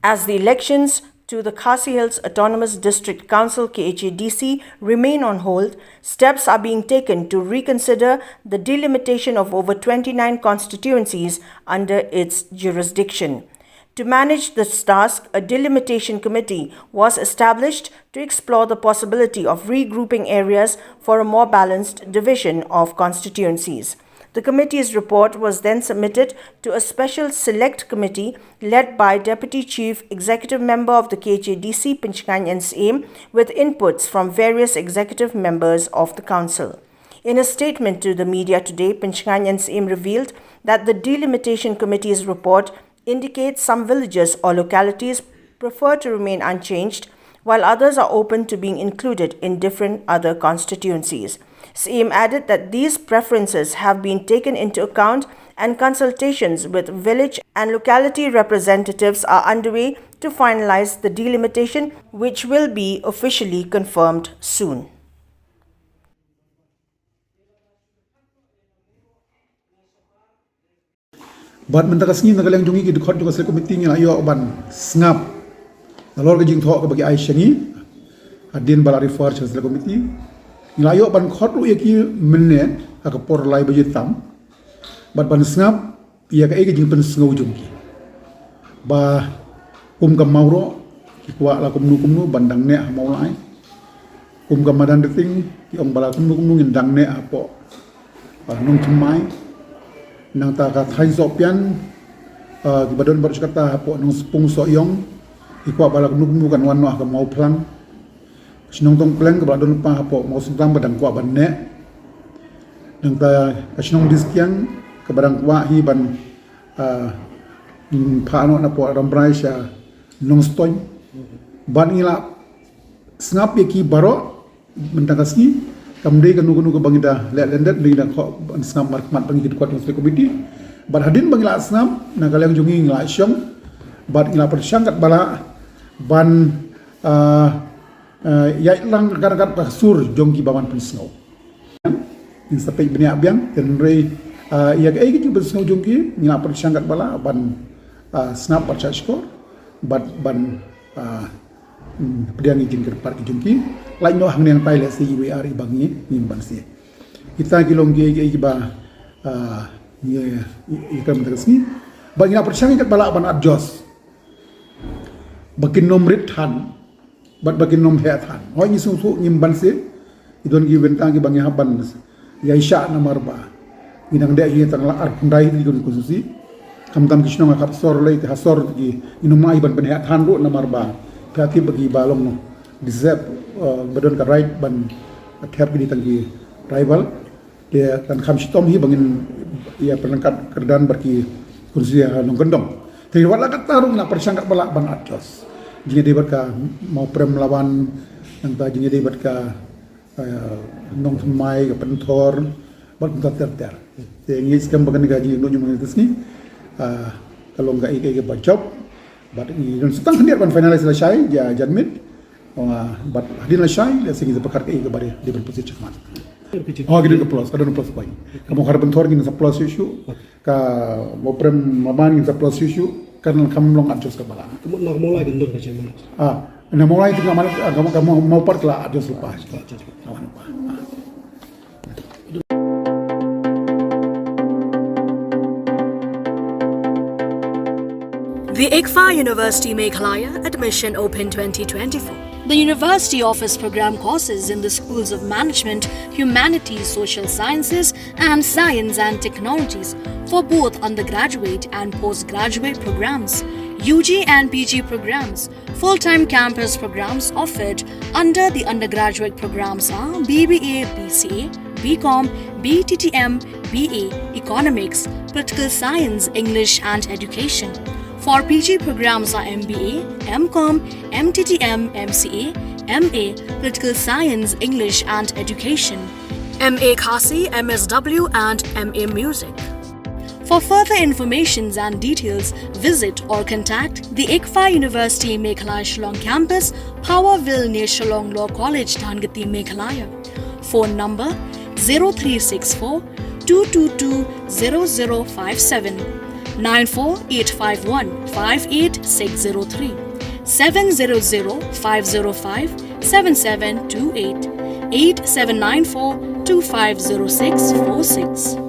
As the elections to the Khasi Hills Autonomous District Council (Khadc) remain on hold, steps are being taken to reconsider the delimitation of over 29 constituencies under its jurisdiction. To manage this task, a Delimitation Committee was established to explore the possibility of regrouping areas for a more balanced division of constituencies. The committee's report was then submitted to a special select committee led by Deputy Chief Executive Member of the Khadc, Pynshngain N Syiem, with inputs from various executive members of the council. In a statement to the media today, Pynshngain N Syiem revealed that the Delimitation Committee's report indicates some villages or localities prefer to remain unchanged, while others are open to being included in different other constituencies. Syiem added that these preferences have been taken into account and consultations with village and locality representatives are underway to finalize the delimitation, which will be officially confirmed soon. Bat mentakasni nagaleng jungi ki dukhat juga komiti ngi ayo ban snap nalor ke jing tho ke bagi Aisyah ni adin bala refer sel komiti ngi ayo ban khot lu yaki menne ak por lai baje tam bat ban snap ya ka ege jing pen sngo jungi ba kam mauro ki kwa la kumnu bandang ne maulai kam madan deting ki ong bala kumnu ngindang ne apo nong chumai nang ta ka thai sopian ki badon bar kata apo nong spung so yong ikwa balak nu kan wan ka mau plang sinong tong plang ka badon pa apo mau sentang badang kwa ban ne nang ta ka sinong diskian ka badang kwa hi ban pa no na po rambrai sha nong stoy ban ila snap ki baro mentakasni kamdei kan nugu bangida lendet linda kho snam markmat bangi kwat ng komiti bar hadin bangila snam nagaleng jungi ngla syong bar ngila persangkat bala ban yai lang gargat pasur jongki bawan pensno in sapai bini abyang tenrei ya ga igi pensno jongki ngila persangkat bala ban snap parcha skor ban pedang izin ke park jungki lain no hang yang pilot si UR bangi nimban si kita kilong ge ba ye ikam terusni bagi na persang kat bala ban adjust bakin nomrit han bakin nom het han hoi ni susu nimban si idon gi bentang gi bangi haban ya isya nomor ba ginang de ye tang la ar ndai di konstitusi kam kisno ngakap sor lei ta sor gi inumai ban het han ro nomor ba kaki bagi balong no deserve badon ka right ban akhir di tangki rival dia kan kham sitom hi bangin ia perangkat kerdan bagi kursi nong gendong tapi wala ka tarung na persangkat bala ban atlas jinge debat ka mau prem lawan nang ta jinge debat ka nong mai ka pentor bat ter te ngis kam bagan gaji no nyum ngi tsni kalau enggak ike bacop bat ini dan setang hendak ban finalization ya jadmit bat hadin la syai la segi pakar ke ke bare di posisi cemat oh gitu ke plus ada no plus point kamu harap bentor gini sa plus issue ka mo prem maban gini sa plus issue karena kamu long adjust ke bala kamu nak mulai gendor ke cemat na mulai itu kamu mau part la adjust lepas kawan apa The ICFA University Meghalaya Admission Open 2024. The university offers program courses in the schools of Management, Humanities, Social Sciences and Science and Technologies for both undergraduate and postgraduate programs, UG and PG programs. Full-time campus programs offered under the undergraduate programs are BBA, BCA, BCom, BTTM, BA, Economics, Political Science, English and Education. For PG programs are MBA, MCom, MTTM, MCA, MA, Political Science, English and Education, MA Khasi, MSW and MA Music. For further information and details, visit or contact the ICFA University Meghalaya Shillong Campus, Powerville near Shillong Law College, Khadc, Meghalaya. Phone number 0364 222 0057. 94851 58603, 700-505 7728, 8794 250646.